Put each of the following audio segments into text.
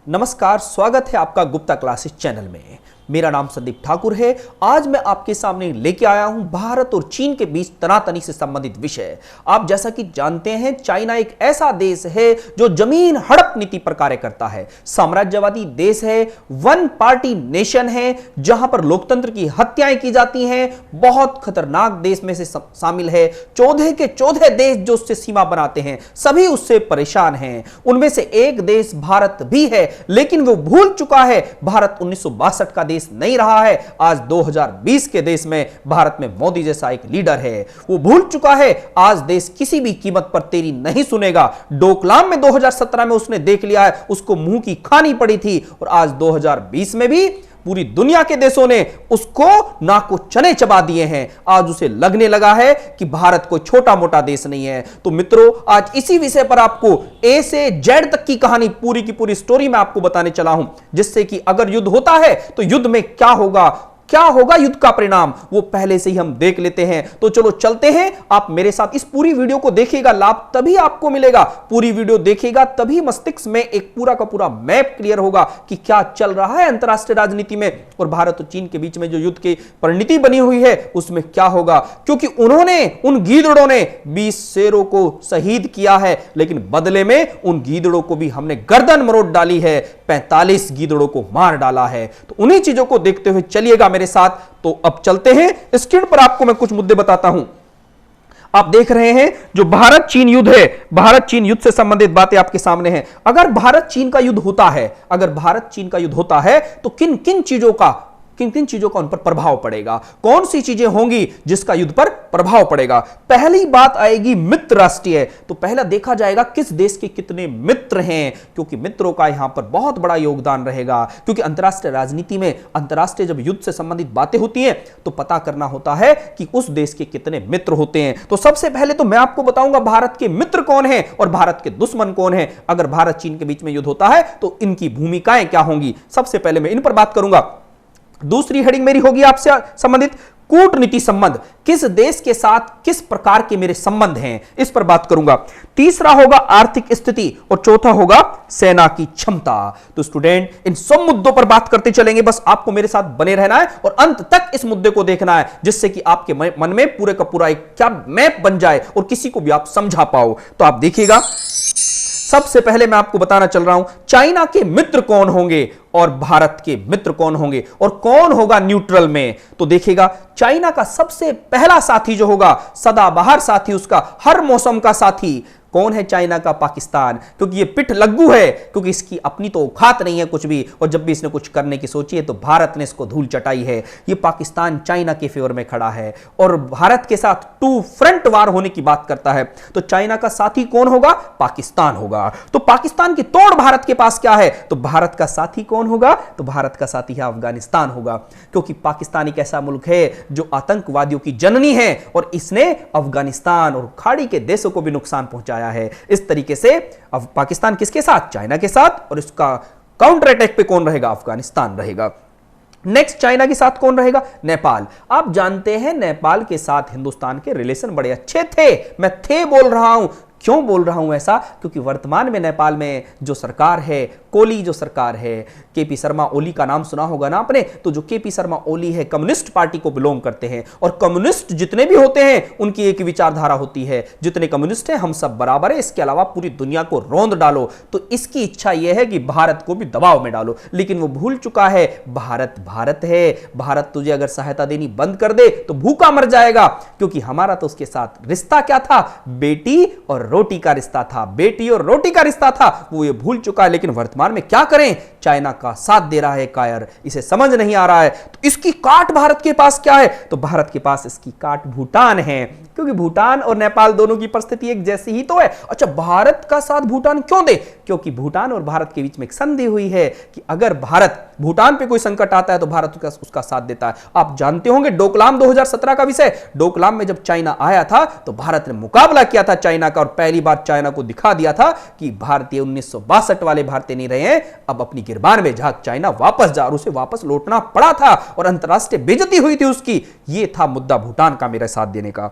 नमस्कार, स्वागत है आपका गुप्ता क्लासेस चैनल में। मेरा नाम संदीप ठाकुर है। आज मैं आपके सामने लेके आया हूं भारत और चीन के बीच तनातनी से संबंधित विषय। आप जैसा कि जानते हैं, चाइना एक ऐसा देश है जो जमीन हड़प नीति पर कार्य करता है, साम्राज्यवादी देश है, वन पार्टी नेशन है, जहां पर लोकतंत्र की हत्याएं की जाती हैं, बहुत खतरनाक देश में से शामिल है। 14 के 14 देश जो उससे सीमा बनाते हैं, सभी उससे परेशान हैं। उनमें से एक देश भारत भी है, लेकिन वो भूल चुका है भारत 1962 का देश नहीं रहा है। आज 2020 के देश में भारत में मोदी जैसा एक लीडर है। वो भूल चुका है आज देश किसी भी कीमत पर तेरी नहीं सुनेगा। डोकलाम में 2017 में उसने देख लिया है, उसको मुंह की खानी पड़ी थी, और आज 2020 में भी पूरी दुनिया के देशों ने उसको नाक को चने चबा दिए हैं। आज उसे लगने लगा है कि भारत कोई छोटा मोटा देश नहीं है। तो मित्रों, आज इसी विषय पर आपको ए से जेड तक की कहानी, पूरी की पूरी स्टोरी मैं आपको बताने चला हूं, जिससे कि अगर युद्ध होता है तो युद्ध में क्या होगा युद्ध का परिणाम, वो पहले से ही हम देख लेते हैं। तो चलो चलते हैं। आप मेरे साथ इस पूरी वीडियो को देखिएगा, लाभ तभी आपको मिलेगा। पूरी वीडियो देखिएगा तभी मस्तिष्क में एक पूरा का पूरा मैप क्लियर होगा कि क्या चल रहा है अंतरराष्ट्रीय राजनीति में, और भारत और चीन के बीच में जो युद्ध की परिणति बनी हुई है उसमें क्या होगा। क्योंकि उन गीदड़ों ने 20 शेरों को शहीद किया है, लेकिन बदले में उन गीदड़ों को भी हमने गर्दन मरोड़ डाली है, 45 गीदड़ों को मार डाला है। तो उन्हीं चीजों को देखते हुए चलिएगा मेरे साथ। तो अब चलते हैं। स्क्रीन पर आपको मैं कुछ मुद्दे बताता हूं। आप देख रहे हैं जो भारत चीन युद्ध है, भारत चीन युद्ध से संबंधित बातें आपके सामने हैं। अगर भारत चीन का युद्ध होता है तो किन किन चीजों का उन पर प्रभाव पड़ेगा, कौन सी चीजें होंगी जिसका युद्ध पर प्रभाव पड़ेगा। पहली बात आएगी मित्र राष्ट्रीय। तो पहला देखा जाएगा किस देश के कितने मित्र हैं, क्योंकि मित्रों का यहां पर बहुत बड़ा योगदान रहेगा। क्योंकि अंतरराष्ट्रीय राजनीति में, अंतरराष्ट्रीय जब युद्ध से संबंधित बातें होती हैं तो पता करना होता है कि उस देश के कितने मित्र होते हैं। तो सबसे पहले तो मैं आपको बताऊंगा भारत के मित्र कौन है और भारत के दुश्मन कौन है। अगर भारत चीन के बीच में युद्ध होता है तो इनकी भूमिकाएं क्या होंगी, सबसे पहले मैं इन पर बात करूंगा। दूसरी हेडिंग मेरी होगी आपसे संबंधित कूटनीति संबंध, किस देश के साथ किस प्रकार के मेरे संबंध हैं, इस पर बात करूंगा। तीसरा होगा आर्थिक स्थिति, और चौथा होगा सेना की क्षमता। तो स्टूडेंट, इन सब मुद्दों पर बात करते चलेंगे, बस आपको मेरे साथ बने रहना है और अंत तक इस मुद्दे को देखना है, जिससे कि आपके मन में पूरे का पूरा एक क्या मैप बन जाए और किसी को भी आप समझा पाओ। तो आप देखिएगा, सबसे पहले मैं आपको बताना चल रहा हूं चाइना के मित्र कौन होंगे और भारत के मित्र कौन होंगे और कौन होगा न्यूट्रल में। तो देखिएगा, चाइना का सबसे पहला साथी जो होगा, सदाबहार साथी, उसका हर मौसम का साथी कौन है? चाइना का पाकिस्तान। क्योंकि ये पिठ लग्गू है, क्योंकि इसकी अपनी तो औकात नहीं है कुछ भी, और जब भी इसने कुछ करने की सोची है तो भारत ने इसको धूल चटाई है। ये पाकिस्तान चाइना के फेवर में खड़ा है और भारत के साथ टू फ्रंट वार होने की बात करता है। तो चाइना का साथी कौन होगा? पाकिस्तान होगा। तो पाकिस्तान की तोड़ भारत के पास क्या है? तो भारत का साथी कौन होगा? तो भारत का साथी है अफगानिस्तान होगा। क्योंकि पाकिस्तान एक ऐसा मुल्क है जो आतंकवादियों की जननी है, और इसने अफगानिस्तान और खाड़ी के देशों को भी नुकसान पहुंचाया है। इस तरीके से अब पाकिस्तान किसके साथ? चाइना के साथ, और इसका काउंटर अटैक पे कौन रहेगा? अफगानिस्तान रहेगा। नेक्स्ट चाइना के साथ कौन रहेगा? नेपाल। आप जानते हैं नेपाल के साथ हिंदुस्तान के रिलेशन बड़े अच्छे थे। मैं थे बोल रहा हूं, क्यों बोल रहा हूं ऐसा? क्योंकि वर्तमान में नेपाल में जो सरकार है, कोली जो सरकार है, केपी शर्मा ओली का नाम सुना होगा ना आपने। तो जो केपी शर्मा ओली है, कम्युनिस्ट पार्टी को बिलोंग करते हैं, और कम्युनिस्ट जितने भी होते हैं उनकी एक विचारधारा होती है, जितने कम्युनिस्ट हैं हम सब बराबर है, इसके अलावा पूरी दुनिया को रौंद डालो। तो इसकी इच्छा यह है कि भारत को भी दबाव में डालो, लेकिन वो भूल चुका है भारत भारत है। भारत तुझे अगर सहायता देनी बंद कर दे तो भूखा मर जाएगा। क्योंकि हमारा तो उसके साथ रिश्ता क्या था? बेटी और रोटी का रिश्ता था, बेटी और रोटी का रिश्ता था। वो ये भूल चुका है, लेकिन वर्तमान में क्या करें? चाइना का साथ दे रहा है कायर, इसे समझ नहीं आ रहा है। तो इसकी काट भारत के पास क्या है? तो भारत के पास इसकी काट भूटान है, क्योंकि भूटान और नेपाल दोनों की परिस्थिति एक जैसी ही तो है। अच्छा, भारत का साथ भूटान क्यों दे? क्योंकि भूटान और भारत के बीच में एक संधि हुई है कि अगर भारत भूटान पे कोई संकट आता है तो भारत उसका साथ देता है। आप जानते होंगे डोकलाम 2017 का विषय, डोकलाम में जब चाइना आया था तो भारत ने मुकाबला किया था चाइना का, और पहली बार चाइना को दिखा दिया था कि भारतीय 1962 वाले भारतीय नहीं रहे हैं, अब अपनी गिरबान में झांक चाइना वापस जा, और उसे वापस लौटना पड़ा था और अंतरराष्ट्रीय बेइज्जती हुई थी उसकी। यह था मुद्दा भूटान का मेरे साथ देने का।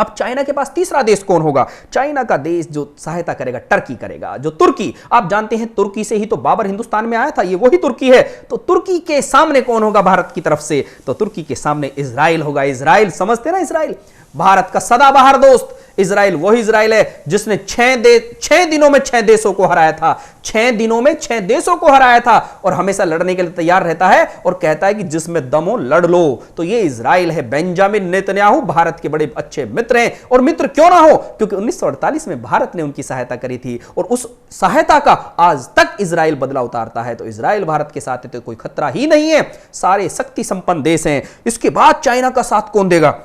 अब चाइना के पास तीसरा देश कौन होगा? चाइना का देश जो सहायता करेगा टर्की करेगा, जो तुर्की। आप जानते हैं तुर्की से ही तो बाबर हिंदुस्तान में आया था, ये वही तुर्की है। तो तुर्की के सामने कौन होगा भारत की तरफ से? तो तुर्की के सामने इजराइल होगा। इजराइल समझते ना, इजराइल भारत का सदाबहार दोस्त। इजराइल वही इजराइल है जिसने 6 दिनों में 6 देशों को हराया था। 6 दिनों में 6 देशों को हराया था और हमेशा लड़ने के लिए तैयार रहता है और कहता है कि जिसमें दम हो लड़ लो। तो ये इजराइल है। बेंजामिन नेतन्याहू भारत के बड़े अच्छे मित्र हैं, और मित्र क्यों ना हो, क्योंकि 1948 में भारत ने उनकी सहायता करी थी और उस सहायता का आज तक इजराइल बदला उतारता है। तो इजराइल भारत के साथ है तो कोई खतरा ही नहीं है, सारे शक्ति संपन्न देश हैं। इसके बाद चाइना का साथ कौन देगा?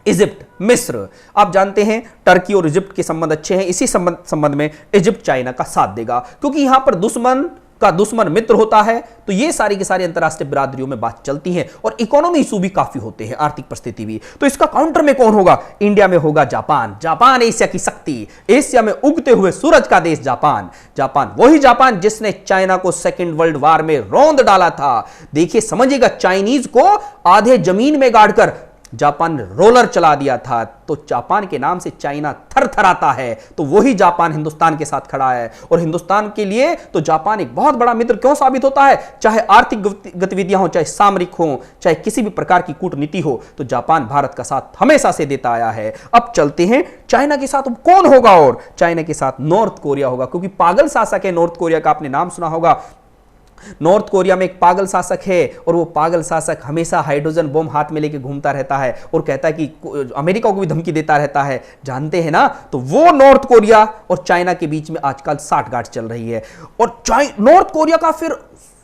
इजिप्ट, मिस्र। आप जानते हैं टर्की और इजिप्ट के संबंध अच्छे हैं, इसी संबंध में इजिप्ट चाइना का साथ देगा, क्योंकि यहां पर दुश्मन का दुश्मन मित्र होता है। तो ये सारी की सारी अंतरराष्ट्रीय बिरादरियों में बात चलती है और इकोनॉमी इशू भी काफी होते हैं, आर्थिक परिस्थिति भी। तो इसका काउंटर में कौन होगा? इंडिया में होगा जापान। जापान एशिया की शक्ति, एशिया में उगते हुए सूरज का देश जापान। जापान वही जापान जिसने चाइना को सेकेंड वर्ल्ड वॉर में रौंद डाला था। देखिए समझिएगा, चाइनीज को आधे जमीन में गाड़कर जापान ने रोलर चला दिया था। तो जापान के नाम से चाइना थर थराता है। तो वही जापान हिंदुस्तान के साथ खड़ा है, और हिंदुस्तान के लिए तो जापान एक बहुत बड़ा मित्र क्यों साबित होता है? चाहे आर्थिक गतिविधियां हो, चाहे सामरिक हो, चाहे किसी भी प्रकार की कूटनीति हो, तो जापान भारत का साथ हमेशा से देता आया है। अब चलते हैं चाइना के साथ कौन होगा, और चाइना के साथ नॉर्थ कोरिया होगा, क्योंकि पागल शासक है नॉर्थ कोरिया का, आपने नाम सुना होगा। नॉर्थ कोरिया में एक पागल शासक है, और वो पागल शासक हमेशा हाइड्रोजन बम हाथ में लेके घूमता रहता है और कहता है कि अमेरिका को भी धमकी देता रहता है, जानते हैं ना। तो वो नॉर्थ कोरिया और चाइना के बीच में आजकल साठगांठ चल रही है। और नॉर्थ कोरिया का फिर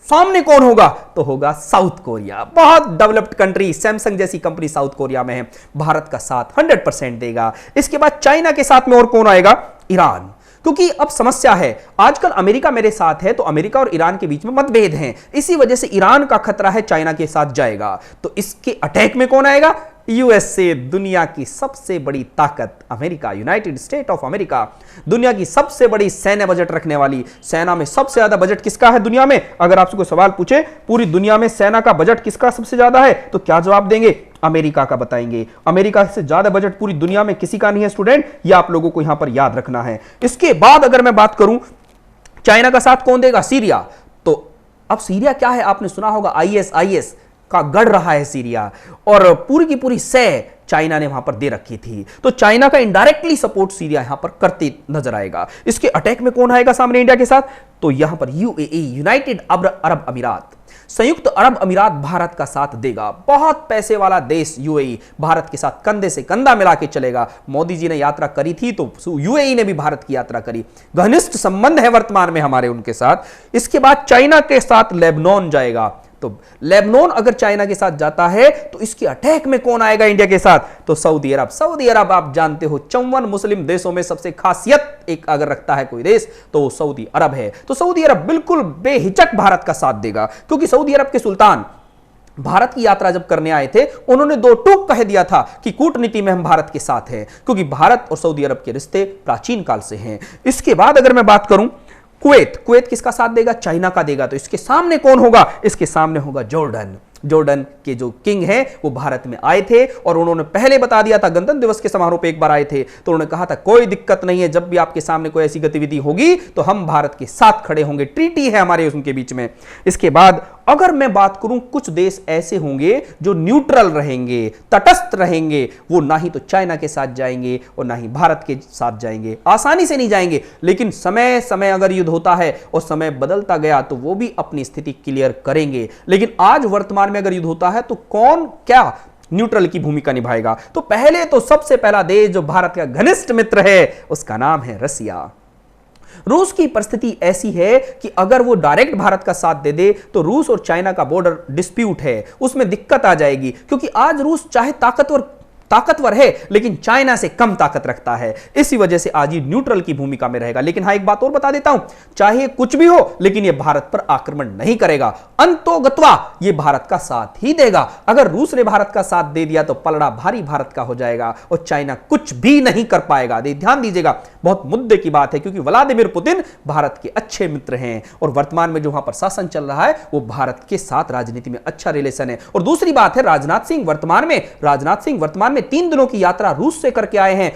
सामने कौन होगा? तो होगा साउथ कोरिया। बहुत डेवलप्ड कंट्री, सैमसंग जैसी कंपनी साउथ कोरिया में है, भारत का साथ 100% देगा। इसके बाद चाइना के साथ में और कौन आएगा? ईरान। क्योंकि अब समस्या है, आजकल अमेरिका मेरे साथ है, तो अमेरिका और ईरान के बीच में मतभेद हैं, इसी वजह से ईरान का खतरा है चाइना के साथ जाएगा। तो इसके अटैक में कौन आएगा? यूएसए, दुनिया की सबसे बड़ी ताकत। America, United state of America, दुनिया की सबसे बड़ी सैन्य बजट रखने वाली। सेना में सबसे ज्यादा बजट किसका है दुनिया में? अगर आपसे कोई सवाल पूछे पूरी दुनिया में सेना का बजट किसका सबसे ज्यादा है, तो क्या जवाब देंगे? अमेरिका का बताएंगे। अमेरिका से ज्यादा बजट पूरी दुनिया में किसी का नहीं है स्टूडेंट, ये आप लोगों को यहां पर याद रखना है। इसके बाद अगर मैं बात करूं चाइना का साथ कौन देगा? सीरिया। तो अब सीरिया क्या है? आपने सुना होगा आईएस का गढ़ रहा है सीरिया, और पूरी की पूरी सह चाइना ने वहां पर दे रखी थी। तो चाइना का इनडायरेक्टली सपोर्ट सीरिया यहां पर करते नजर आएगा। इसके अटैक में कौन आएगा सामने इंडिया के साथ? तो यहां पर यूएई, यूनाइटेड अरब अमीरात, संयुक्त अरब अमीरात भारत का साथ देगा। बहुत पैसे वाला देश यूएई भारत के साथ कंधे से कंधा मिला के चलेगा। मोदी जी ने यात्रा करी थी तो यूएई ने भी भारत की यात्रा करी, घनिष्ठ संबंध है वर्तमान में हमारे उनके साथ। इसके बाद चाइना के साथ लेबनान जाएगा। तो लेबनान अगर चाइना के साथ जाता है तो इसके अटैक में कौन आएगा इंडिया के साथ? तो सऊदी अरब। सऊदी अरब आप जानते हो 54 मुस्लिम देशों में सबसे खासियत एक अगर रखता है कोई देश तो वो सऊदी अरब है। तो सऊदी अरब बिल्कुल बेहिचक भारत का साथ देगा, क्योंकि सऊदी अरब के सुल्तान भारत की यात्रा जब करने आए थे उन्होंने 2 टूक कह दिया था कि कूटनीति में हम भारत के साथ हैं, क्योंकि भारत और सऊदी अरब के रिश्ते प्राचीन काल से हैं। इसके बाद अगर मैं बात करूं कुवैत किसका साथ देगा? चाइना का देगा। तो इसके सामने कौन होगा? इसके सामने होगा जॉर्डन। जॉर्डन के जो किंग हैं वो भारत में आए थे और उन्होंने पहले बता दिया था, गणतंत्र दिवस के समारोह पे एक बार आए थे तो उन्होंने कहा था कोई दिक्कत नहीं है, जब भी आपके सामने कोई ऐसी गतिविधि होगी तो हम भारत के साथ खड़े होंगे, ट्रीटी है हमारे उनके बीच में। इसके बाद अगर मैं बात करूं कुछ देश ऐसे होंगे जो न्यूट्रल रहेंगे, तटस्थ रहेंगे, वो ना ही तो चाइना के साथ जाएंगे और ना ही भारत के साथ जाएंगे, आसानी से नहीं जाएंगे, लेकिन समय समय अगर युद्ध होता है और समय बदलता गया तो वो भी अपनी स्थिति क्लियर करेंगे। लेकिन आज वर्तमान में अगर युद्ध होता है तो कौन क्या न्यूट्रल की भूमिका निभाएगा? तो पहले तो सबसे पहला देश जो भारत का घनिष्ठ मित्र है उसका नाम है रसिया। रूस की परिस्थिति ऐसी है कि अगर वो डायरेक्ट भारत का साथ दे दे तो रूस और चाइना का बॉर्डर डिस्प्यूट है, उसमें दिक्कत आ जाएगी, क्योंकि आज रूस चाहे ताकतवर है लेकिन चाइना से कम ताकत रखता है, इसी वजह से आज ये न्यूट्रल की भूमिका में रहेगा। लेकिन हाँ एक बात और बता देता हूं, चाहे कुछ भी हो लेकिन ये भारत पर आक्रमण नहीं करेगा, अंतोगत्वा ये भारत का साथ ही देगा। अगर रूस ने भारत का साथ दे दिया तो पलड़ा भारी भारत का हो जाएगा और चाइना कुछ भी नहीं कर पाएगा। ध्यान दीजिएगा, बहुत मुद्दे की बात है, क्योंकि व्लादिमीर पुतिन भारत के अच्छे मित्र हैं और वर्तमान में जो वहां पर शासन चल रहा है वो भारत के साथ राजनीति में अच्छा रिलेशन है। और दूसरी बात है राजनाथ सिंह वर्तमान वर्तमान में 3 दिनों की यात्रा रूस से करके आए हैं।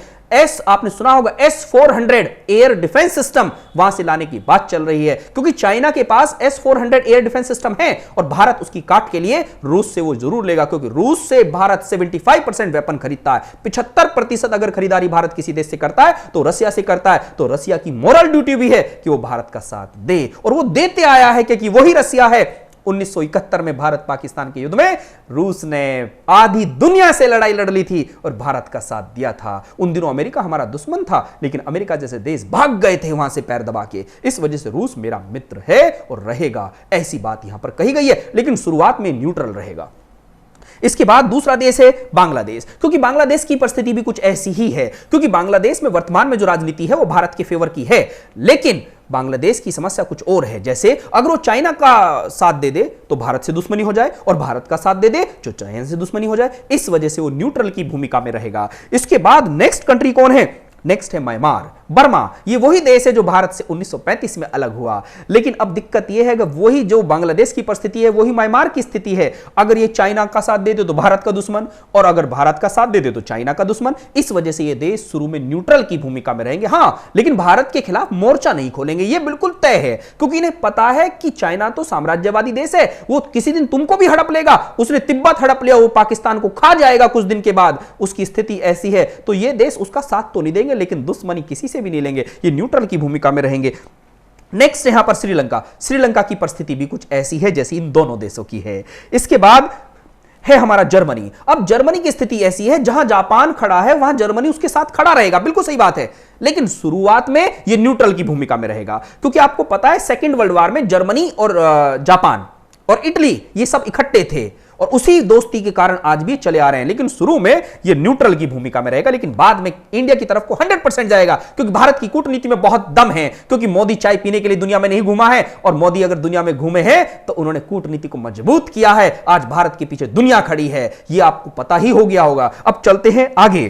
आपने सुना होगा S-400 एयर डिफेंस सिस्टम वहां से लाने की बात चल रही है, क्योंकि चाइना के पास S-400 एयर डिफेंस सिस्टम है और भारत उसकी काट के लिए रूस से वो जरूर लेगा, क्योंकि रूस से भारत 75% वेपन खरीदता है। 75% अगर खरीदारी भारत किसी देश से करता है तो रसिया से करता है, तो रसिया की मोरल ड्यूटी भी है कि वो भारत का साथ दे, और वो देते आया है, क्योंकि वही रसिया है 1971 में भारत पाकिस्तान के युद्ध में रूस ने आधी दुनिया से लड़ाई लड़ ली थी और भारत का साथ दिया था। उन दिनों अमेरिका हमारा दुश्मन था, लेकिन अमेरिका जैसे देश भाग गए थे वहां से पैर दबा के। इस वजह से रूस मेरा मित्र है और रहेगा, ऐसी बात यहां पर कही गई है, लेकिन शुरुआत में न्यूट्रल रहेगा। इसके बाद दूसरा देश है बांग्लादेश, क्योंकि बांग्लादेश की परिस्थिति भी कुछ ऐसी ही है, क्योंकि बांग्लादेश में वर्तमान में जो राजनीति है वो भारत के फेवर की है, लेकिन बांग्लादेश की समस्या कुछ और है। जैसे अगर वो चाइना का साथ दे दे तो भारत से दुश्मनी हो जाए, और भारत का साथ दे दे जो चाइना से दुश्मनी हो जाए, इस वजह से वो न्यूट्रल की भूमिका में रहेगा। इसके बाद नेक्स्ट कंट्री कौन है? नेक्स्ट है म्यांमार, बर्मा। ये वही देश है जो भारत से 1935 में अलग हुआ, लेकिन अब दिक्कत यह है कि वही जो बांग्लादेश की परिस्थिति है वही म्यांमार की स्थिति है। अगर ये चाइना का साथ दे दे तो भारत का दुश्मन, और अगर भारत का साथ दे दे तो चाइना का दुश्मन। इस वजह से ये देश शुरू में न्यूट्रल की भूमिका में रहेंगे, हाँ, लेकिन भारत के खिलाफ मोर्चा नहीं खोलेंगे, ये बिल्कुल तय है, क्योंकि इन्हें पता है कि चाइना तो साम्राज्यवादी देश है, वो किसी दिन तुमको भी हड़प लेगा। उसने तिब्बत हड़प लिया, वो पाकिस्तान को खा जाएगा कुछ दिन के बाद, उसकी स्थिति ऐसी है। तो ये देश उसका साथ तो नहीं देंगे, लेकिन दुश्मनी किसी से भी नहीं लेंगे, ये न्यूट्रल की भूमिका में रहेंगे। नेक्स्ट यहां पर श्रीलंका। श्रीलंका की परिस्थिति भी कुछ ऐसी है जैसी इन दोनों देशों की है। इसके बाद है हमारा जर्मनी। अब जर्मनी की स्थिति ऐसी है, जहां जापान खड़ा है वहां जर्मनी उसके साथ खड़ा रहेगा, बिल्कुल सही बात है, लेकिन शुरुआत में यह न्यूट्रल की भूमिका में रहेगा, क्योंकि आपको पता है सेकेंड वर्ल्ड वॉर में जर्मनी और जापान और इटली ये सब इकट्ठे थे, और उसी दोस्ती के कारण आज भी चले आ रहे हैं। लेकिन शुरू में यह न्यूट्रल की भूमिका में रहेगा, लेकिन बाद में इंडिया की तरफ को 100% जाएगा, क्योंकि भारत की कूटनीति में बहुत दम है, क्योंकि मोदी चाय पीने के लिए दुनिया में नहीं घूमा है, और मोदी अगर दुनिया में घूमे हैं तो उन्होंने कूटनीति को मजबूत किया है। आज भारत के पीछे दुनिया खड़ी है, यह आपको पता ही हो गया होगा। अब चलते हैं आगे।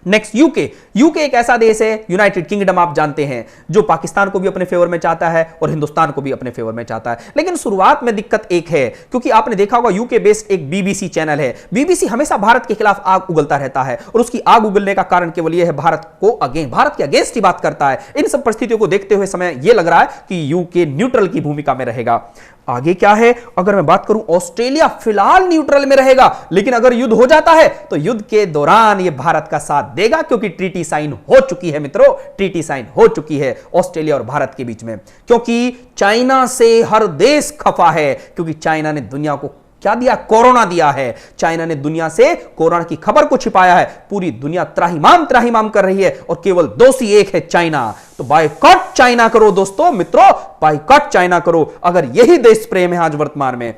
Next UK. यूके एक ऐसा देश है, यूनाइटेड किंगडम आप जानते हैं, जो पाकिस्तान को भी अपने फेवर में चाहता है और हिंदुस्तान को भी अपने फेवर में चाहता है। लेकिन शुरुआत में दिक्कत एक है, क्योंकि आपने देखा होगा यूके बेस्ड एक बीबीसी चैनल है। बीबीसी हमेशा भारत के खिलाफ आग उगलता रहता है, और उसकी आग उगलने का कारण केवल यह है भारत के अगेंस्ट ही बात करता है। इन सब परिस्थितियों को देखते हुए समय यह लग रहा है कि यूके न्यूट्रल की भूमिका में रहेगा। आगे क्या है, अगर मैं बात करूं, ऑस्ट्रेलिया फिलहाल न्यूट्रल में रहेगा, लेकिन अगर युद्ध हो जाता है तो युद्ध के दौरान यह भारत का साथ देगा, क्योंकि ट्रीटी साइन हो चुकी है मित्रों, ट्रीटी साइन हो चुकी है ऑस्ट्रेलिया और भारत के बीच में। क्योंकि चाइना से हर देश खफा है, क्योंकि चाइना ने दुनिया को क्या दिया? कोरोना दिया है। चाइना ने दुनिया से कोरोना की खबर को छिपाया है। पूरी दुनिया त्राहिमाम कर रही है, और केवल दोषी एक है, चाइना। तो बायकॉट चाइना करो दोस्तों, मित्रों, बायकॉट चाइना करो, अगर यही देश प्रेम है आज वर्तमान में।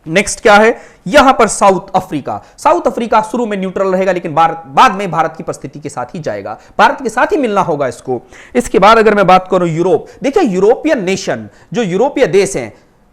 नेक्स्ट क्या है, यहां पर साउथ अफ्रीका। साउथ अफ्रीका शुरू में न्यूट्रल रहेगा, लेकिन बाद में भारत की परिस्थिति के साथ ही जाएगा, भारत के साथ ही मिलना होगा इसको। इसके बाद अगर मैं बात करूं यूरोप, देखिए यूरोपियन नेशन, जो यूरोपीय देश हैं,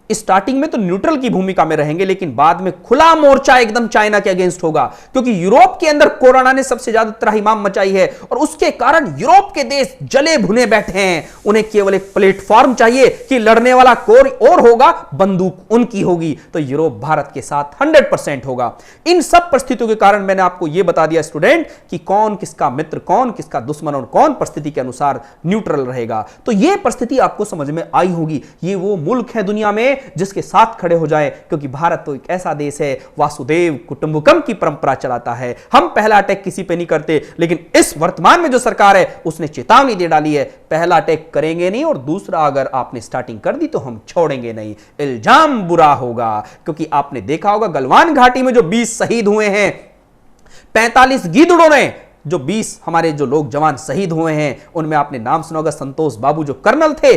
स्टार्टिंग में तो न्यूट्रल की भूमिका में रहेंगे, लेकिन बाद में खुला मोर्चा एकदम चाइना के अगेंस्ट होगा, क्योंकि यूरोप के अंदर कोरोना ने सबसे ज्यादा त्राहिमाम मचाई है, और उसके कारण यूरोप के देश जले भुने बैठे हैं। उन्हें केवल एक प्लेटफॉर्म चाहिए कि लड़ने वाला कोई और होगा, बंदूक उनकी होगी, तो यूरोप भारत के साथ 100% होगा। इन सब परिस्थितियों के कारण मैंने आपको यह बता दिया स्टूडेंट कि कौन किसका मित्र, कौन किसका दुश्मन, और कौन परिस्थिति के अनुसार न्यूट्रल रहेगा। तो यह परिस्थिति आपको समझ में आई होगी। ये वो मुल्क है दुनिया में जिसके साथ खड़े हो जाए, क्योंकि भारत तो एक ऐसा देश है, वासुदेव कुटुंबकम की परंपरा चलाता है। हम पहला अटैक किसी पे नहीं करते, लेकिन इस वर्तमान में जो सरकार है उसने चेतावनी दे डाली है, पहला अटैक करेंगे नहीं, और दूसरा अगर आपने स्टार्टिंग कर दी तो हम छोड़ेंगे नहीं, इल्जाम बुरा होगा। क्योंकि आपने देखा होगा गलवान घाटी में जो 20 शहीद हुए हैं, 45 गीदड़ों ने, जो 20 हमारे जो लोग जवान शहीद हुए हैं, उनमें आपने नाम सुना होगा संतोष बाबू जो कर्नल थे,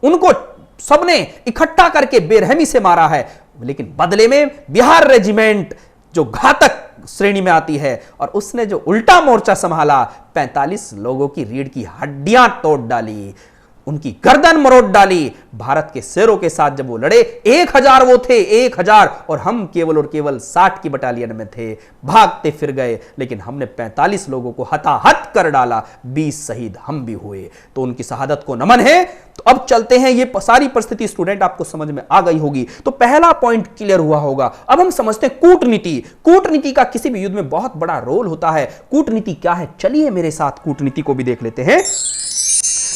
उनको सबने इकट्ठा करके बेरहमी से मारा है। लेकिन बदले में बिहार रेजिमेंट जो घातक श्रेणी में आती है, और उसने जो उल्टा मोर्चा संभाला, 45 लोगों की रीढ़ की हड्डियां तोड़ डाली, उनकी गर्दन मरोड़ डाली। भारत के शेरों के साथ जब वो लड़े, 1000 वो थे, 1000, और हम केवल और केवल 60 की बटालियन में थे। भागते फिर गए, लेकिन हमने 45 लोगों को हताहत कर डाला, 20 शहीद हम भी हुए। तो उनकी शहादत को नमन है। तो अब चलते हैं, ये सारी परिस्थिति स्टूडेंट आपको समझ में आ गई होगी। तो पहला पॉइंट क्लियर हुआ होगा। अब हम समझते हैं कूटनीति। कूटनीति का किसी भी युद्ध में बहुत बड़ा रोल होता है। कूटनीति क्या है, चलिए मेरे साथ कूटनीति को भी देख लेते हैं।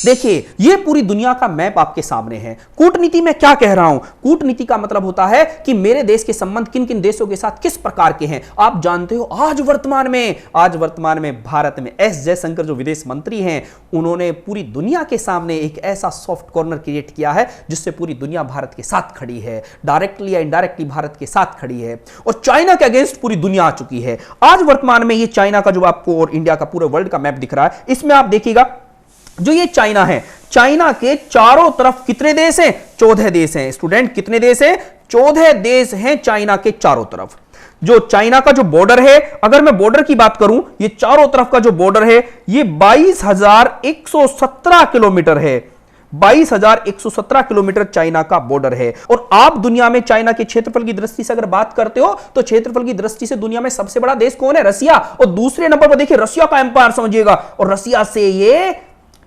देखिए, ये पूरी दुनिया का मैप आपके सामने है। कूटनीति में क्या कह रहा हूं, कूटनीति का मतलब होता है कि मेरे देश के संबंध किन किन देशों के साथ किस प्रकार के हैं। आप जानते हो आज वर्तमान में भारत में एस जयशंकर जो विदेश मंत्री हैं, उन्होंने पूरी दुनिया के सामने एक ऐसा सॉफ्ट कॉर्नर क्रिएट किया है जिससे पूरी दुनिया भारत के साथ खड़ी है, डायरेक्टली या इनडायरेक्टली भारत के साथ खड़ी है, और चाइना के अगेंस्ट पूरी दुनिया आ चुकी है। आज वर्तमान में ये चाइना का जो आपको और इंडिया का पूरे वर्ल्ड का मैप दिख रहा है, इसमें आप देखिएगा जो ये चाइना है, चाइना के चारों तरफ कितने देश हैं, 14 देश हैं। स्टूडेंट, कितने देश हैं, 14 देश हैं चाइना के चारों तरफ। जो चाइना का जो बॉर्डर है, अगर मैं बॉर्डर की बात करूं, ये चारों तरफ का जो बॉर्डर है ये 22,117 किलोमीटर है। 22,117 किलोमीटर चाइना का बॉर्डर है। और आप दुनिया में चाइना के क्षेत्रफल की दृष्टि से अगर बात करते हो, तो क्षेत्रफल की दृष्टि से दुनिया में सबसे बड़ा देश कौन है, रसिया। और दूसरे नंबर पर देखिए रसिया का एम्पायर समझिएगा, और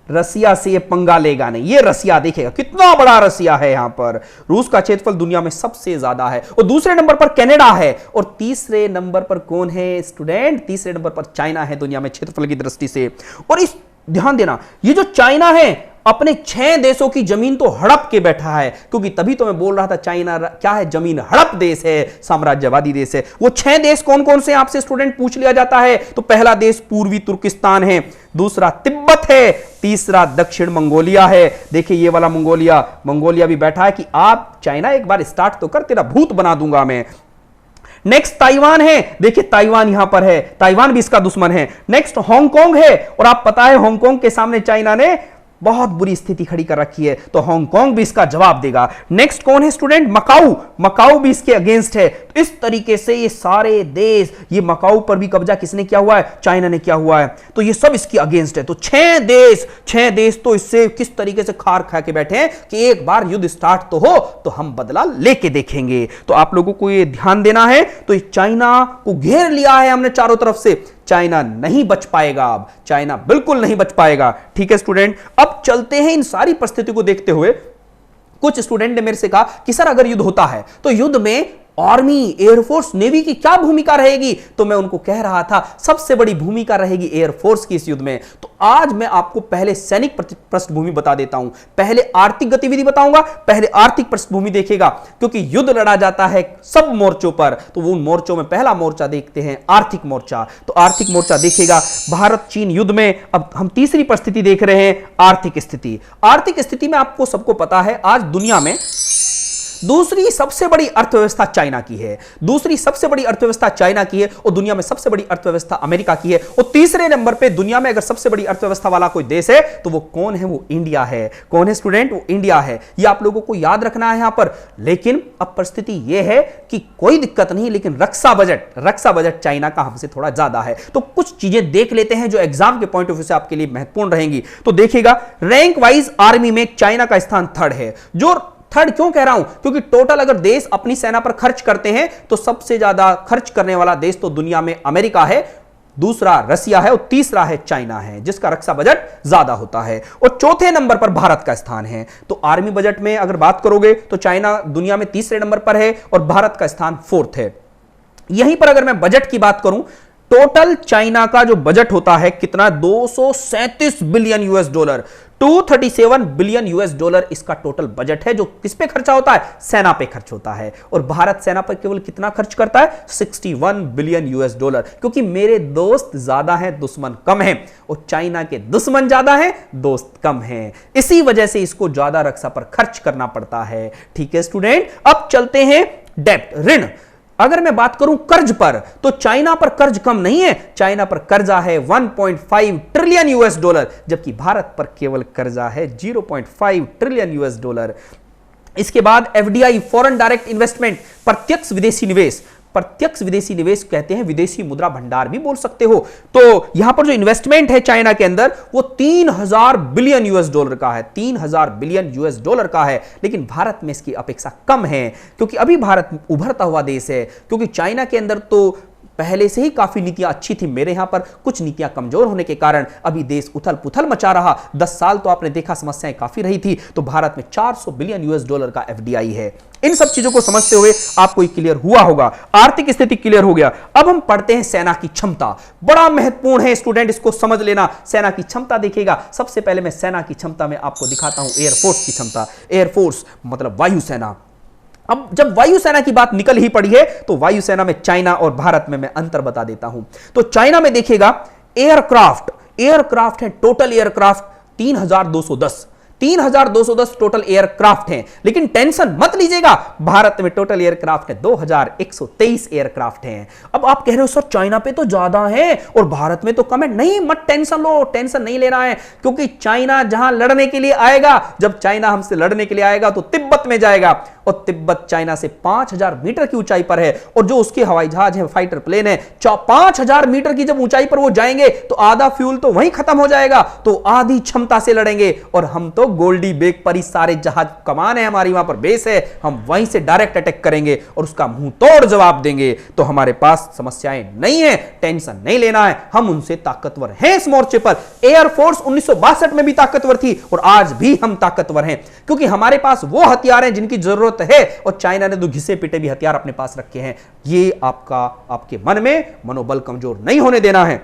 रसिया से ये पंगा लेगा नहीं। ये रसिया देखिएगा कितना बड़ा रसिया है। यहां पर रूस का क्षेत्रफल दुनिया में सबसे ज्यादा है, और दूसरे नंबर पर कनाडा है, और तीसरे नंबर पर कौन है स्टूडेंट, तीसरे नंबर पर चाइना है दुनिया में क्षेत्रफल की दृष्टि से। और इस ध्यान देना, ये जो चाइना है अपने 6 देशों की जमीन तो हड़प के बैठा है, क्योंकि तभी तो मैं बोल रहा था चाइना क्या है, जमीन हड़प देश है, साम्राज्यवादी देश है। वो 6 देश कौन कौन से आपसे स्टूडेंट पूछ लिया जाता है, तो पहला देश पूर्वी तुर्किस्तान है, दूसरा तिब्बत है, तीसरा दक्षिण मंगोलिया है। देखिए ये वाला मंगोलिया भी बैठा है कि आप चाइना एक बार स्टार्ट तो कर, तेरा भूत बना दूंगा मैं। नेक्स्ट ताइवान है, देखिए ताइवान यहां पर है, ताइवान भी इसका दुश्मन है। नेक्स्ट हांगकांग है, और आप पता है हांगकांग के सामने चाइना ने बहुत बुरी स्थिति खड़ी कर रखी है, तो हांगकांग भी इसका जवाब देगा। नेक्स्ट कौन है स्टूडेंट, मकाऊ भी इसके अगेंस्ट है। तो इस तरीके से ये सारे देश, ये मकाऊ पर भी कब्जा किसने किया हुआ है, चाइना ने किया हुआ है, तो ये सब इसके अगेंस्ट है। तो 6 देश तो इससे किस तरीके से खार खा के बैठे हैं कि एक बार युद्ध स्टार्ट तो हो तो हम बदला लेके देखेंगे। तो आप लोगों को ये ध्यान देना है। तो चाइना को घेर लिया है हमने चारों तरफ से, चाइना नहीं बच पाएगा, अब चाइना बिल्कुल नहीं बच पाएगा। ठीक है स्टूडेंट, अब चलते हैं इन सारी परिस्थिति को देखते हुए। कुछ स्टूडेंट ने मेरे से कहा कि सर अगर युद्ध होता है तो युद्ध में आर्मी, एयरफोर्स, नेवी की क्या भूमिका रहेगी, तो मैं उनको कह रहा था सबसे बड़ी भूमिका रहेगी एयरफोर्स की इस युद्ध में। तो आज मैं आपको पहले सैनिक पृष्ठभूमि बता देता हूं, पहले आर्थिक गतिविधि बताऊंगा, पहले आर्थिक पृष्ठभूमि देखिएगा, क्योंकि युद्ध लड़ा जाता है सब मोर्चों पर। तो वो मोर्चों में पहला मोर्चा देखते हैं आर्थिक मोर्चा। तो आर्थिक मोर्चा देखिएगा, भारत चीन युद्ध में अब हम तीसरी परिस्थिति देख रहे हैं, आर्थिक स्थिति। आर्थिक स्थिति में आपको सबको पता है आज दुनिया में दूसरी सबसे बड़ी अर्थव्यवस्था चाइना की है, दूसरी सबसे बड़ी अर्थव्यवस्था चाइना की है, और दुनिया में सबसे बड़ी अर्थव्यवस्था अमेरिका की है। और तीसरे नंबर पे दुनिया में अगर सबसे बड़ी अर्थव्यवस्था वाला कोई देश है तो वो कौन है, वो इंडिया है। कौन है स्टूडेंट, वो इंडिया है। ये आप लोगों को याद रखना है यहां पर। लेकिन अब परिस्थिति ये है कि कोई दिक्कत नहीं, लेकिन रक्षा बजट चाइना का हमसे थोड़ा ज्यादा है। तो कुछ चीजें देख लेते हैं जो एग्जाम के पॉइंट ऑफ व्यू से आपके लिए महत्वपूर्ण रहेंगी। तो देखिएगा, रैंक वाइज आर्मी में चाइना का स्थान 3rd है। जो थर्ड क्यों कह रहा हूं, क्योंकि टोटल अगर देश अपनी सेना पर खर्च करते हैं तो सबसे ज्यादा खर्च करने वाला देश तो दुनिया में अमेरिका है, दूसरा रसिया है, और तीसरा है चाइना है, जिसका रक्षा बजट ज्यादा होता है। और चौथे नंबर पर भारत का स्थान है। तो आर्मी बजट में अगर बात करोगे तो चाइना दुनिया में तीसरे नंबर पर है और भारत का स्थान 4th है। यहीं पर अगर मैं बजट की बात करूं, टोटल चाइना का जो बजट होता है कितना, 237 billion US dollar, 237 billion US dollar इसका टोटल बजट है, जो किस पे खर्चा होता है, सेना पे खर्च होता है। और भारत सेना पर केवल कितना खर्च करता है, 61 बिलियन यूएस डॉलर। क्योंकि मेरे दोस्त ज्यादा हैं, दुश्मन कम हैं, और चाइना के दुश्मन ज्यादा हैं, दोस्त कम हैं। इसी वजह से इसको ज्यादा रक्षा पर खर्च करना पड़ता है। ठीक है स्टूडेंट, अब चलते हैं डेब्ट, ऋण। अगर मैं बात करूं कर्ज पर, तो चाइना पर कर्ज कम नहीं है, चाइना पर कर्जा है 1.5 ट्रिलियन यूएस डॉलर, जबकि भारत पर केवल कर्जा है 0.5 ट्रिलियन यूएस डॉलर। इसके बाद एफडीआई, फॉरेन डायरेक्ट इन्वेस्टमेंट, प्रत्यक्ष विदेशी निवेश, प्रत्यक्ष विदेशी निवेश कहते हैं, विदेशी मुद्रा भंडार भी बोल सकते हो। तो यहां पर जो इन्वेस्टमेंट है चाइना के अंदर वो 3000 बिलियन यूएस डॉलर का है, 3000 बिलियन यूएस डॉलर का है। लेकिन भारत में इसकी अपेक्षा कम है, क्योंकि अभी भारत उभरता हुआ देश है, क्योंकि चाइना के अंदर तो पहले से ही काफी नीतियां अच्छी थी, मेरे यहां पर कुछ नीतियां कमजोर होने के कारण अभी देश उथल पुथल मचा रहा। 10 साल तो आपने देखा समस्याएं काफी रही थी। तो भारत में 400 बिलियन यूएस डॉलर का एफडीआई है। इन सब चीजों को समझते हुए आपको ये क्लियर हुआ होगा, आर्थिक स्थिति क्लियर हो गया। अब हम पढ़ते हैं सेना की क्षमता, बड़ा महत्वपूर्ण है स्टूडेंट, इसको समझ लेना। सेना की क्षमता देखिएगा। सबसे पहले मैं सेना की क्षमता में आपको दिखाता हूं एयरफोर्स की क्षमता। एयरफोर्स मतलब वायुसेना। अब जब वायुसेना की बात निकल ही पड़ी है तो वायुसेना में चाइना और भारत में मैं अंतर बता देता हूं। तो चाइना में देखिएगा एयरक्राफ्ट है, टोटल एयरक्राफ्ट 3210 टोटल एयरक्राफ्ट हैं। लेकिन टेंशन मत लीजिएगा, भारत में टोटल एयरक्राफ्ट है 2123 एयरक्राफ्ट हैं। अब आप कह रहे हो सर चाइना पे तो ज्यादा है और भारत में तो कम है। नहीं, मत टेंशन लो, टेंशन नहीं लेना है, क्योंकि चाइना जहां लड़ने के लिए आएगा, जब चाइना हमसे लड़ने के लिए आएगा तो तिब्बत में जाएगा, और तिब्बत चाइना से 5000 मीटर की ऊंचाई पर है। और जो उसके हवाई जहाज है, फाइटर प्लेन है, 5000 मीटर की जब ऊंचाई पर वो जाएंगे तो आधा फ्यूल तो वहीं खत्म हो जाएगा, तो आधी क्षमता से लड़ेंगे। और हम तो गोल्डी बेग पर ही सारे जहाज कमान है, हमारी वहां पर बेस है, हम वहीं से डायरेक्ट अटैक करेंगे और उसका मुंह तोड़ जवाब देंगे। तो हमारे पास समस्याएं नहीं है, टेंशन नहीं लेना है, हम उनसे ताकतवर हैं इस मोर्चे पर। एयरफोर्स 1962 में भी ताकतवर थी और आज भी हम ताकतवर हैं, क्योंकि हमारे पास वो हथियार हैं जिनकी जरूरत है, और चाइना ने तो घिसे पिटे भी हथियार अपने पास रखे हैं। ये आपके मन में मनोबल कमजोर नहीं होने देना है।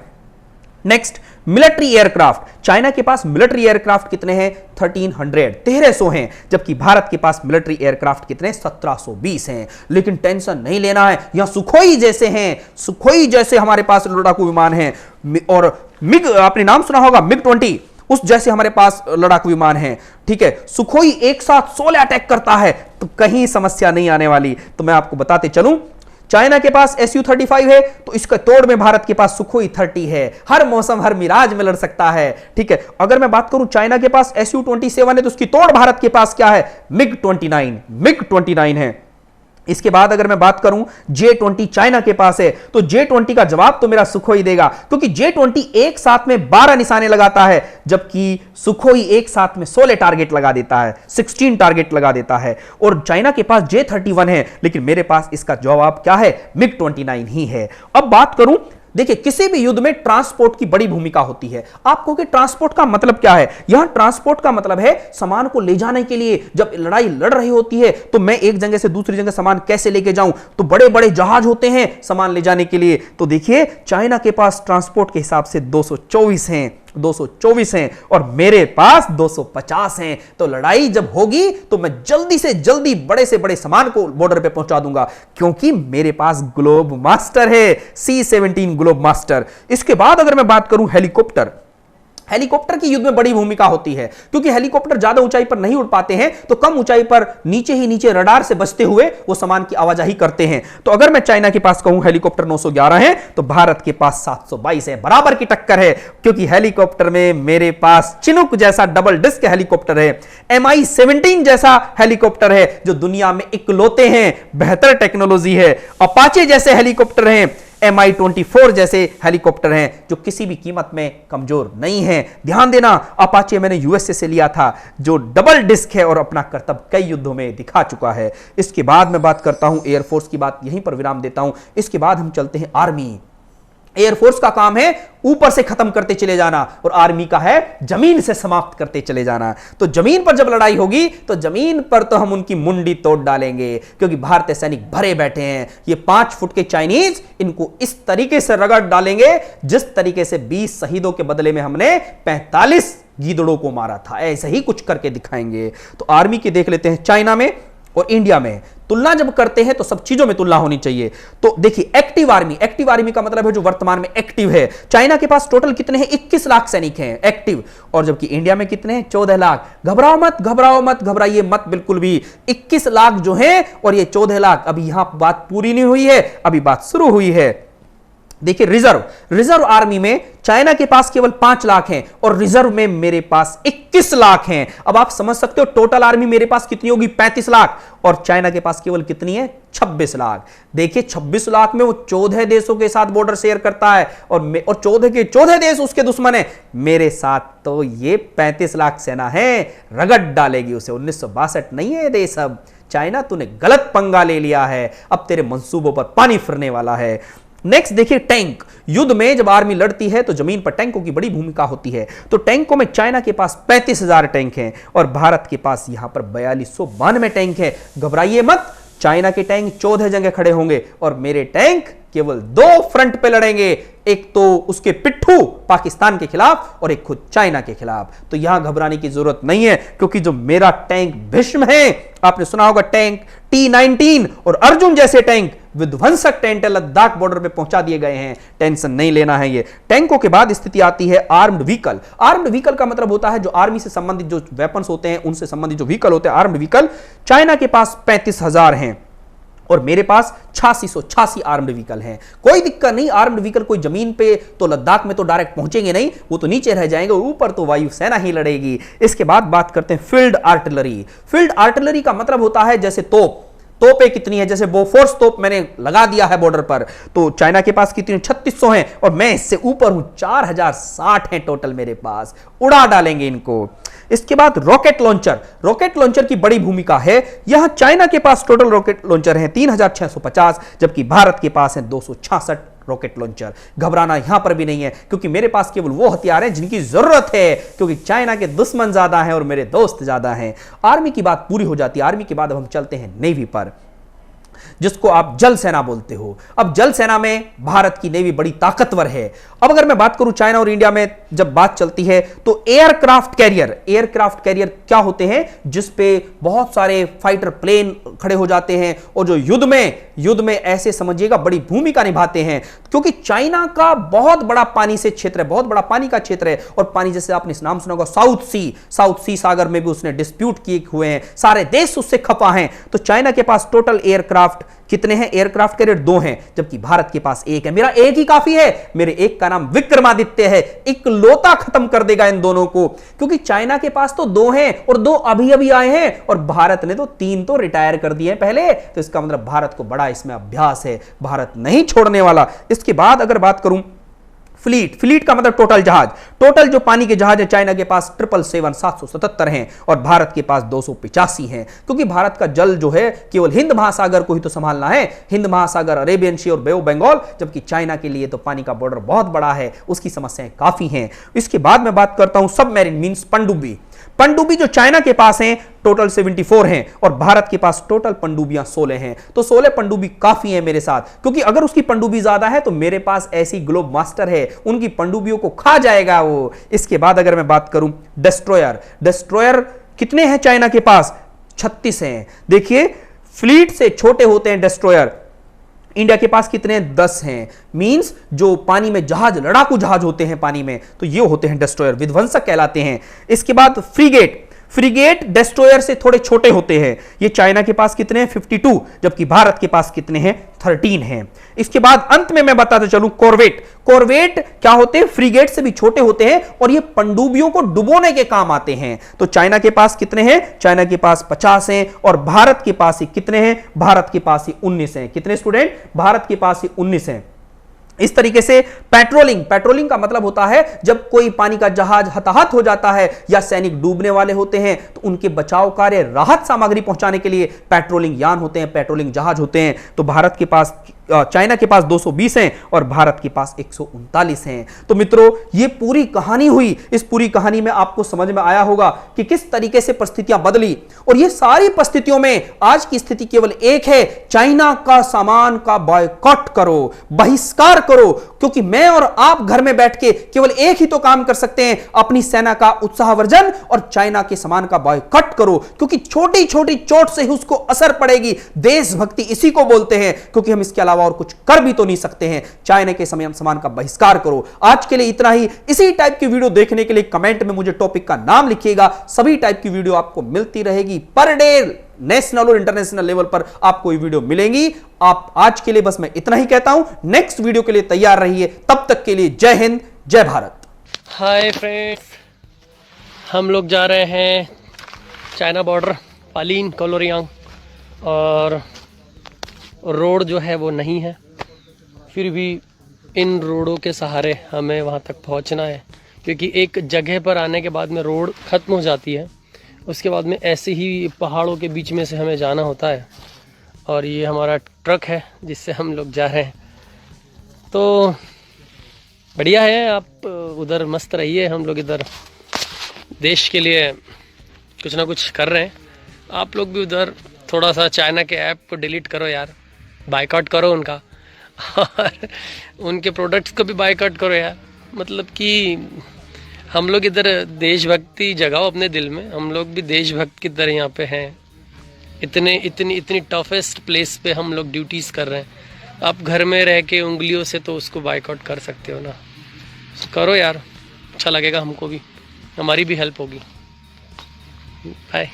Next, military aircraft. चाइना के पास मिलिट्री एयरक्राफ्ट कितने हैं? 1300 हैं, जबकि भारत के पास मिलिट्री एयरक्राफ्ट कितने? 1720 हैं। लेकिन टेंशन नहीं लेना है, यहां सुखोई जैसे हैं, सुखोई जैसे हमारे पास लड़ाकू विमान हैं, और मिग, आपने नाम सुना होगा मिग 20, उस जैसे हमारे पास लड़ाकू विमान है। ठीक है, सुखोई एक साथ 16 अटैक करता है, तो कहीं समस्या नहीं आने वाली। तो मैं आपको बताते चलूं, चाइना के पास Su-35 है, तो इसका तोड़ में भारत के पास सुखोई 30 है। हर मौसम हर मिराज में लड़ सकता है। ठीक है, अगर मैं बात करूं चाइना के पास Su-27 है, तो उसकी तोड़ भारत के पास क्या है? मिग 29 है। इसके बाद अगर मैं बात करूं J-20 चाइना के पास है, तो J-20 का जवाब तो मेरा सुखोई देगा, क्योंकि J-20 एक साथ में 12 निशाने लगाता है, जबकि सुखोई एक साथ में 16 टारगेट लगा देता है, 16 टारगेट लगा देता है। और चाइना के पास J-31 है, लेकिन मेरे पास इसका जवाब क्या है? मिग 29 ही है। अब बात करूं, देखिए किसी भी युद्ध में ट्रांसपोर्ट की बड़ी भूमिका होती है। आप कहोगे ट्रांसपोर्ट का मतलब क्या है? यहां ट्रांसपोर्ट का मतलब है सामान को ले जाने के लिए। जब लड़ाई लड़ रही होती है तो मैं एक जगह से दूसरी जगह सामान कैसे लेके जाऊं? तो बड़े बड़े जहाज होते हैं सामान ले जाने के लिए। तो देखिए चाइना के पास ट्रांसपोर्ट के हिसाब से 224 हैं और मेरे पास 250 हैं। तो लड़ाई जब होगी तो मैं जल्दी से जल्दी बड़े से बड़े सामान को बॉर्डर पे पहुंचा दूंगा, क्योंकि मेरे पास ग्लोब मास्टर है, C-17 ग्लोब मास्टर। इसके बाद अगर मैं बात करूं हेलीकॉप्टर की युद्ध में बड़ी भूमिका होती है, क्योंकि हेलीकॉप्टर ज्यादा ऊंचाई पर नहीं उड़ पाते हैं, तो कम ऊंचाई पर नीचे रडार से बचते हुए वो सामान की आवाजाही करते हैं। तो अगर मैं चाइना के पास कहूं हेलीकॉप्टर 911 है, तो भारत के पास 722 है, बराबर की टक्कर है। क्योंकि हेलीकॉप्टर में मेरे पास चिनूक जैसा डबल डिस्क हेलीकॉप्टर है, Mi-17 जैसा हेलीकॉप्टर है जो दुनिया में इकलौते हैं, बेहतर टेक्नोलॉजी है। अपाचे जैसे हेलीकॉप्टर हैं, Mi-24 जैसे हेलीकॉप्टर हैं जो किसी भी कीमत में कमजोर नहीं है। ध्यान देना, अपाचे मैंने यूएसए से लिया था, जो डबल डिस्क है और अपना करतब कई युद्धों में दिखा चुका है। इसके बाद मैं बात करता हूं एयरफोर्स की, बात यहीं पर विराम देता हूं। इसके बाद हम चलते हैं आर्मी। एयरफोर्स का काम है ऊपर से खत्म करते चले जाना, और आर्मी का है जमीन से समाप्त करते चले जाना। तो जमीन पर जब लड़ाई होगी तो जमीन पर तो हम उनकी मुंडी तोड़ डालेंगे, क्योंकि भारतीय सैनिक भरे बैठे हैं। ये 5 फुट के चाइनीज इनको इस तरीके से रगड़ डालेंगे जिस तरीके से 20 शहीदों के बदले में हमने 45 गीदड़ों को मारा था, ऐसे ही कुछ करके दिखाएंगे। तो आर्मी की देख लेते हैं। चाइना में और इंडिया में तुलना जब करते हैं तो सब चीजों में तुलना होनी चाहिए। तो देखिए एक्टिव आर्मी का मतलब है जो वर्तमान में एक्टिव है। चाइना के पास टोटल कितने हैं? 21 लाख सैनिक हैं एक्टिव, और जबकि इंडिया में कितने हैं? 14 लाख। घबराइए मत बिल्कुल भी। 21 लाख जो हैं और ये 14 लाख, अभी यहां बात पूरी नहीं हुई है, अभी बात शुरू हुई है। देखिए रिजर्व आर्मी में चाइना के पास केवल 5 लाख हैं और रिजर्व में मेरे पास 21 लाख हैं। अब आप समझ सकते हो टोटल आर्मी मेरे पास कितनी होगी, 35 लाख, और चाइना के पास केवल कितनी है, 26 लाख। देखिए 26 लाख में वो 14 देशों के साथ बॉर्डर शेयर करता है और 14 के 14 देश उसके दुश्मन है। मेरे साथ तो ये 35 लाख सेना है, रगड़ डालेगी उसे। 1962 नहीं है देश अब। चाइना तूने गलत पंगा ले लिया है, अब तेरे मंसूबों पर पानी फिरने वाला है। नेक्स्ट देखिए टैंक। युद्ध में जब आर्मी लड़ती है तो जमीन पर टैंकों की बड़ी भूमिका होती है। तो टैंकों में चाइना के पास 35,000 टैंक हैं और भारत के पास यहां पर 4292 टैंक है। घबराइए मत, चाइना के टैंक 14 जगह खड़े होंगे और मेरे टैंक केवल 2 फ्रंट पे लड़ेंगे, एक तो उसके पिट्ठू पाकिस्तान के खिलाफ और एक खुद चाइना के खिलाफ। तो यहां घबराने की जरूरत नहीं है क्योंकि जो मेरा टैंक भीष्म है, आपने सुना होगा टैंक T-19 और अर्जुन जैसे टैंक विध्वंसक टैंक लद्दाख बॉर्डर पे पहुंचा दिए गए हैं। टेंशन नहीं लेना है। ये टैंकों के बाद स्थिति आती है आर्म्ड व्हीकल। आर्म्ड व्हीकल का मतलब होता है जो आर्मी से संबंधित जो वेपन्स होते हैं उनसे संबंधित जो व्हीकल होते हैं, आर्म्ड व्हीकल। चाइना के पास 35,000 हैं और मेरे पास 8686 आर्म्ड व्हीकल हैं। कोई दिक्कत नहीं, आर्म्ड व्हीकल कोई जमीन पे तो लद्दाख में तो डायरेक्ट पहुंचेंगे नहीं, वो तो नीचे रह जाएंगे, ऊपर तो वायुसेना ही लड़ेगी। इसके बाद बात करते हैं फील्ड आर्टिलरी। फील्ड आर्टिलरी का मतलब होता है जैसे तोपें कितनी है, जैसे बोफोर्स तोप मैंने लगा दिया है बॉर्डर पर, तो चाइना के पास कितनी 3600 हैं और मैं इससे ऊपर हूं, 4060 हैं टोटल मेरे पास, उड़ा डालेंगे इनको। इसके बाद रॉकेट लॉन्चर की बड़ी भूमिका है। यहां चाइना के पास टोटल रॉकेट लॉन्चर हैं 3650, जबकि भारत के पास है 266 रॉकेट लॉन्चर। घबराना यहां पर भी नहीं है क्योंकि मेरे पास केवल वो हथियार हैं जिनकी जरूरत है, क्योंकि चाइना के दुश्मन ज्यादा हैं और मेरे दोस्त ज्यादा हैं। आर्मी की बात पूरी हो जाती है। आर्मी के बाद अब हम चलते हैं नेवी पर, जिसको आप जल सेना बोलते हो। अब जल सेना में भारत की नेवी बड़ी ताकतवर है। अब अगर मैं बात करूं चाइना और इंडिया में जब बात चलती है तो एयरक्राफ्ट कैरियर क्या होते हैं, जिस पे बहुत सारे फाइटर प्लेन खड़े हो जाते हैं और जो युद्ध में ऐसे समझिएगा बड़ी भूमिका निभाते हैं, क्योंकि चाइना का बहुत बड़ा पानी से क्षेत्र है, बहुत बड़ा पानी का क्षेत्र है। और पानी जैसे आपने नाम सुना होगा साउथ सी सागर में भी उसने डिस्प्यूट किए हुए हैं, सारे देश उससे खपा हैं। तो चाइना के पास टोटल एयरक्राफ्ट कितने हैं, एयरक्राफ्ट कैरियर 2 हैं, जबकि भारत के पास 1 है। मेरा एक ही काफी है, मेरे एक का नाम विक्रमादित्य है, इकलौता खत्म कर देगा इन दोनों को। क्योंकि चाइना के पास तो 2 हैं और 2 अभी आए हैं और भारत ने तो 3 तो रिटायर कर दिए पहले। तो इसका मतलब भारत को बड़ा इसमें अभ्यास है, भारत नहीं छोड़ने वाला। इसके बाद अगर बात करूं फ्लीट का मतलब टोटल जो पानी के जहाज है, चाइना के पास 777 हैं और भारत के पास 285 हैं। क्योंकि भारत का जल जो है केवल हिंद महासागर को ही तो संभालना है, हिंद महासागर, अरेबियन सी और बे ऑफ बंगाल, जबकि चाइना के लिए तो पानी का बॉर्डर बहुत बड़ा है, उसकी समस्याएं काफी हैं। इसके बाद मैं बात करता हूं सबमरीन मींस पनडुब्बी जो चाइना के पास हैं टोटल 74 हैं और भारत के पास टोटल पनडुब्बियां 16 हैं। तो 16 पनडुब्बी काफी है मेरे साथ, क्योंकि अगर उसकी पनडुब्बी ज्यादा है तो मेरे पास ऐसी ग्लोब मास्टर है, उनकी पनडुब्बियों को खा जाएगा वो। इसके बाद अगर मैं बात करूं डिस्ट्रॉयर कितने हैं चाइना के पास, 36 हैं। देखिए फ्लीट से छोटे होते हैं डिस्ट्रॉयर, इंडिया के पास कितने हैं, 10 हैं। मींस जो पानी में जहाज, लड़ाकू जहाज होते हैं पानी में, तो ये होते हैं डिस्ट्रॉयर, विध्वंसक कहलाते हैं। इसके बाद फ्रीगेट डिस्ट्रॉयर से थोड़े छोटे होते हैं। ये चाइना के पास कितने हैं, 52, जबकि भारत के पास कितने हैं, 13 हैं। इसके बाद अंत में मैं बताता चलूं कॉर्वेट क्या होते हैं, फ्रीगेट से भी छोटे होते हैं और ये पनडुब्बियों को डुबोने के काम आते हैं। तो चाइना के पास कितने हैं, चाइना के पास 50 हैं और भारत के पास ही कितने हैं, भारत के पास ही 19 हैं। कितने स्टूडेंट, भारत के पास ही 19 हैं। इस तरीके से पेट्रोलिंग का मतलब होता है जब कोई पानी का जहाज हताहत हो जाता है या सैनिक डूबने वाले होते हैं तो उनके बचाव कार्य, राहत सामग्री पहुंचाने के लिए पेट्रोलिंग यान होते हैं, पेट्रोलिंग जहाज होते हैं। तो भारत के पास, चाइना के पास 220 हैं और भारत के पास 139 हैं। तो मित्रों ये पूरी कहानी हुई। इस पूरी कहानी में आपको समझ में आया होगा कि किस तरीके से परिस्थितियां बदली, और ये सारी परिस्थितियों में आज की स्थिति केवल एक है, चाइना का सामान का बॉयकॉट करो, बहिष्कार करो। क्योंकि मैं और आप घर में बैठ के केवल एक ही तो काम कर सकते हैं, अपनी सेना का उत्साहवर्धन और चाइना के सामान का बॉयकॉट करो, क्योंकि छोटी छोटी चोट से ही उसको असर पड़ेगी। देशभक्ति इसी को बोलते हैं, क्योंकि हम इसके अलावा अलावा और कुछ कर भी तो नहीं सकते हैं। चाइना के सामान का बहिष्कार करो। आज के लिए इतना ही। इसी टाइप की वीडियो देखने के लिए कमेंट में मुझे टॉपिक का नाम लिखिएगा। सभी टाइप की वीडियो आपको मिलती रहेगी पर डे, नेशनल और इंटरनेशनल लेवल पर आपको ये वीडियो मिलेंगी। आप आज के लिए बस मैं इतना ही कहता हूं। नेक्स्ट वीडियो के लिए तैयार रहिए। तब तक के लिए जय हिंद, जय भारत। हाय फ्रेंड्स, हम लोग जा रहे हैं चाइना बॉर्डर, पालीन, कोलोरियांग, और रोड जो है वो नहीं है, फिर भी इन रोडों के सहारे हमें वहाँ तक पहुँचना है, क्योंकि एक जगह पर आने के बाद में रोड ख़त्म हो जाती है, उसके बाद में ऐसे ही पहाड़ों के बीच में से हमें जाना होता है। और ये हमारा ट्रक है जिससे हम लोग जा रहे हैं। तो बढ़िया है, आप उधर मस्त रहिए, हम लोग इधर देश के लिए कुछ ना कुछ कर रहे हैं। आप लोग भी उधर थोड़ा सा चाइना के ऐप को डिलीट करो यार, बायकॉट करो उनका, और उनके प्रोडक्ट्स को भी बायकॉट करो यार। मतलब कि हम लोग इधर देशभक्ति जगाओ अपने दिल में, हम लोग भी देशभक्त की तरह यहाँ पे हैं। इतनी टफेस्ट प्लेस पे हम लोग ड्यूटीज़ कर रहे हैं। आप घर में रह के उंगलियों से तो उसको बायकॉट कर सकते हो ना, करो यार, अच्छा लगेगा हमको भी, हमारी भी हेल्प होगी। बाय।